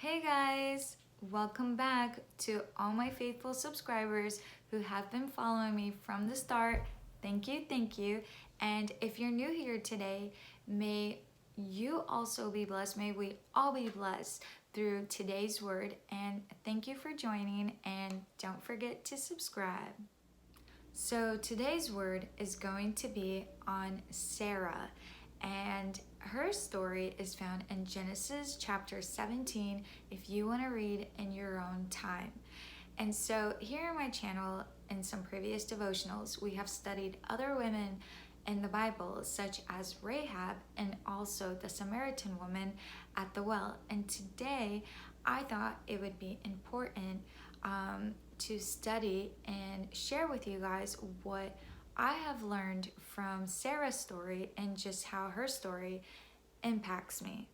Hey guys, welcome back to all my faithful subscribers who have been following me from the start. Thank you, thank you. And if you're new here today, may you also be blessed. May we all be blessed through today's word. And thank you for joining, and don't forget to subscribe. So today's word is going to be on Sarah, and her story is found in Genesis chapter 17 if you want to read in your own time. And so here on my channel, in some previous devotionals, we have studied other women in the Bible, such as Rahab and also the Samaritan woman at the well. And today I thought it would be important to study and share with you guys what I have learned from Sarah's story and just how her story impacts me.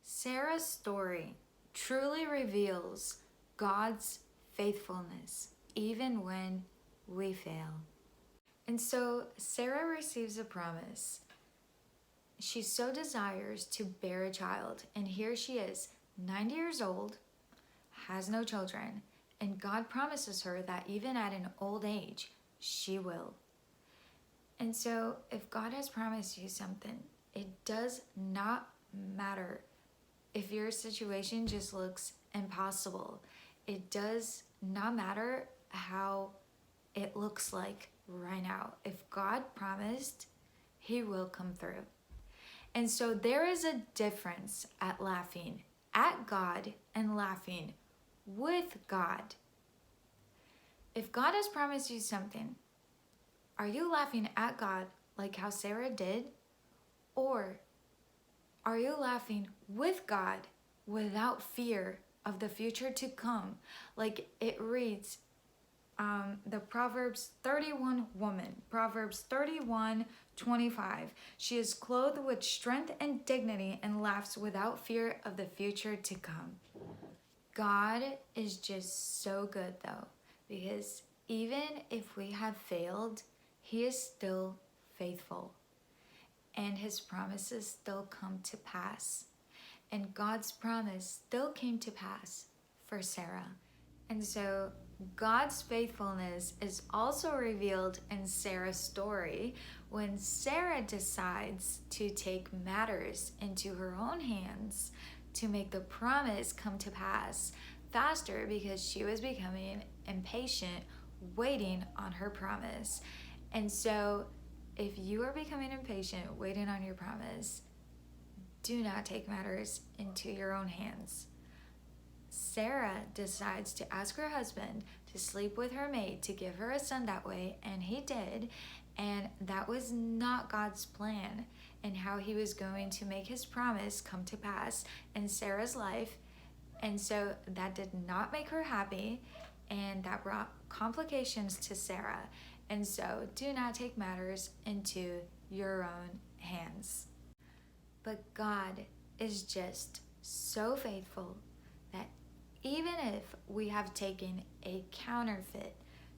Sarah's story truly reveals God's faithfulness even when we fail. And so Sarah receives a promise. She so desires to bear a child, and here she is, 90 years old, has no children, and God promises her that even at an old age, she will. And so if God has promised you something, it does not matter if your situation just looks impossible. It does not matter how it looks like right now. If God promised, He will come through. And so there is a difference at laughing at God and laughing with God. If God has promised you something, are you laughing at God like how Sarah did? Or are you laughing with God without fear of the future to come? Like it reads, the Proverbs 31 woman, Proverbs 31:25. She is clothed with strength and dignity and laughs without fear of the future to come. God is just so good though, because even if we have failed, He is still faithful, and His promises still come to pass. And God's promise still came to pass for Sarah. And so God's faithfulness is also revealed in Sarah's story when Sarah decides to take matters into her own hands to make the promise come to pass faster, because she was becoming impatient, waiting on her promise. And so if you are becoming impatient, waiting on your promise, do not take matters into your own hands. Sarah decides to ask her husband to sleep with her maid to give her a son that way, and he did. And that was not God's plan and how He was going to make His promise come to pass in Sarah's life. And so that did not make her happy, and that brought complications to Sarah. And so do not take matters into your own hands. But God is just so faithful that even if we have taken a counterfeit,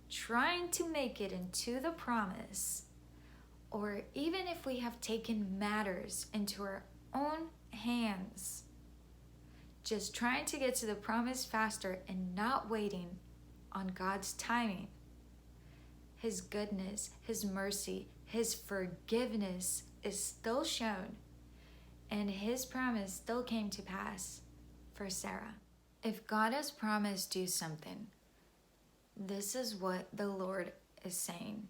trying to make it into the promise, or even if we have taken matters into our own hands, just trying to get to the promise faster and not waiting on God's timing, His goodness, His mercy, His forgiveness is still shown, and His promise still came to pass for Sarah. If God has promised you something, this is what the Lord is saying.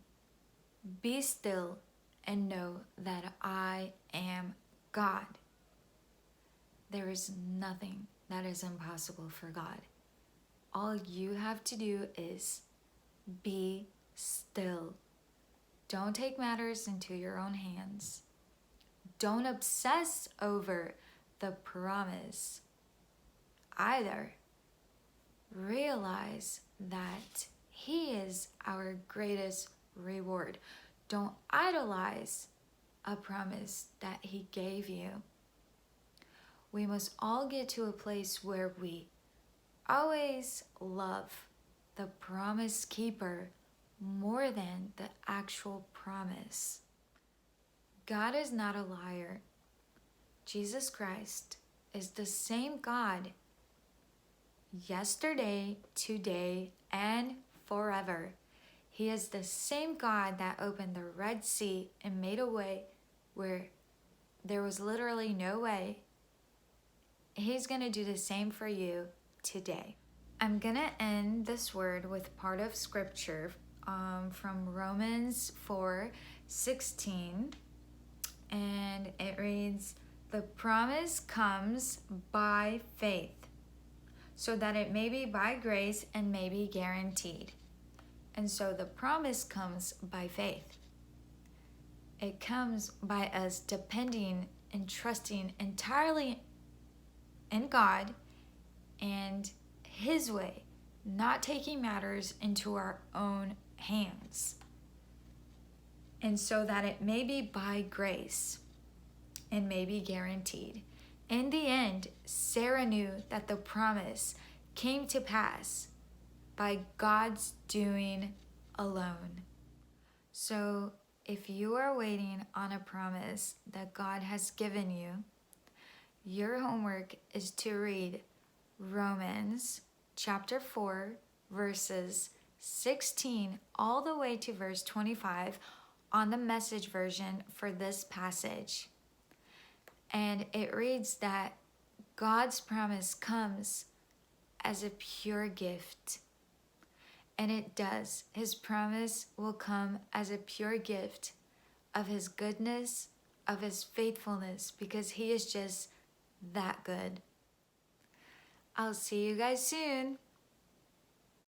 Be still and know that I am God. There is nothing that is impossible for God. All you have to do is be still. Don't take matters into your own hands. Don't obsess over the promise either. Realize that He is our greatest reward. Don't idolize a promise that He gave you. We must all get to a place where we always love the promise keeper more than the actual promise. God is not a liar. Jesus Christ is the same God yesterday, today, and forever. He is the same God that opened the Red Sea and made a way where there was literally no way. He's going to do the same for you today. I'm going to end this word with part of scripture from Romans 4:16, and it reads, "The promise comes by faith, so that it may be by grace and may be guaranteed." And so the promise comes by faith. It comes by us depending and trusting entirely in God and His way, not taking matters into our own hands. And so that it may be by grace and may be guaranteed. In the end, Sarah knew that the promise came to pass by God's doing alone. So if you are waiting on a promise that God has given you, your homework is to read Romans chapter 4, verses 16 all the way to verse 25 on the Message version for this passage. And it reads that God's promise comes as a pure gift. And it does. His promise will come as a pure gift of His goodness, of His faithfulness, because He is just that good. I'll see you guys soon.